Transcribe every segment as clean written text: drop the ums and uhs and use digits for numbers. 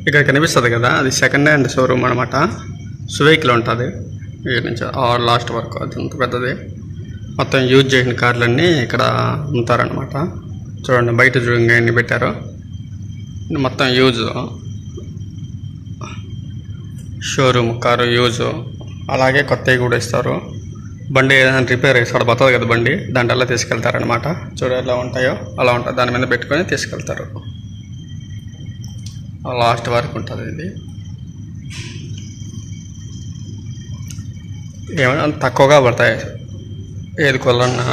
ఇక్కడ కనిపిస్తుంది కదా, అది సెకండ్ హ్యాండ్ షోరూమ్ అనమాట. సువేక్లో ఉంటుంది. ఇక్కడ నుంచి లాస్ట్ వరకు అదంత పెద్దది. మొత్తం యూజ్ చేసిన కార్లన్నీ ఇక్కడ అమ్ముతారనమాట. చూడండి బయట చూడండి ఎన్ని పెట్టారో. మొత్తం యూజ్ షోరూమ్ కారు యూజ్. అలాగే కొత్తవి కూడా ఇస్తారు. బండి ఏదైనా రిపేర్ అయ్యి పోతుంది కదా బండి, దాంట్లో తీసుకెళ్తారనమాట. చూడ ఎలా ఉంటాయో అలా ఉంటుంది, దాని మీద పెట్టుకొని తీసుకెళ్తారు. లాస్ట్ వరకు ఉంటుంది ఇది. ఏమైనా తక్కువగా పడతాయి ఏది కొలన్నా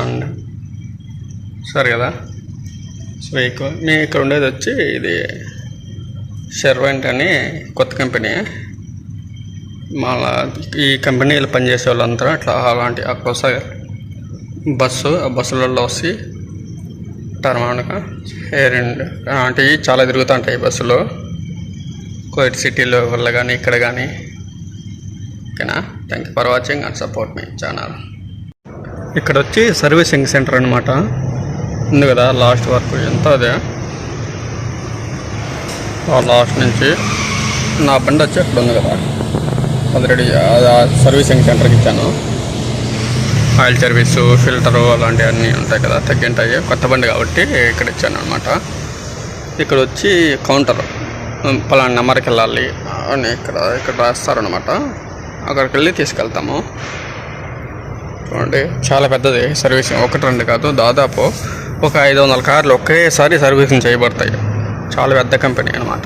సరే కదా. సో నేను ఇక్కడ ఉండేది వచ్చి ఇది షెర్వెంట్ అని కొత్త కంపెనీ. మళ్ళా ఈ కంపెనీలో పనిచేసే వాళ్ళంతా అట్లా అలాంటి అక్కడ వస్తాయి ఆ బస్సులలో వచ్చి టర్మానుగా ఎయిర్ ఇండ్ అలాంటివి చాలా తిరుగుతుంటాయి బస్సులో. కోయిట్ సిటీలో వల్ల కానీ ఇక్కడ కానీ. ఓకేనా, thank you for watching and support me channel. ఇక్కడ వచ్చి సర్వీసింగ్ సెంటర్ అనమాట. ఉంది కదా లాస్ట్ వరకు ఎంత అదే, లాస్ట్ నుంచి నా బండి వచ్చి అక్కడ ఉంది కదా, అది రెడీ సర్వీసింగ్ సెంటర్కి ఇచ్చాను. ఆయిల్ సర్వీసు, ఫిల్టరు అలాంటివన్నీ ఉంటాయి కదా, తగ్గింటాయి. కొత్త బండి కాబట్టి ఇక్కడ ఇచ్చాను అనమాట. ఇక్కడ వచ్చి కౌంటర్, పలానా నెంబర్కి వెళ్ళాలి అని ఇక్కడ రాస్తారనమాట. అక్కడికి వెళ్ళి తీసుకెళ్తాము. చూడండి చాలా పెద్దది సర్వీసింగ్. 1-2 కాదు, దాదాపు ఒక 500 కార్లు ఒకేసారి సర్వీసింగ్ చేయబడతాయి. చాలా పెద్ద కంపెనీ అనమాట.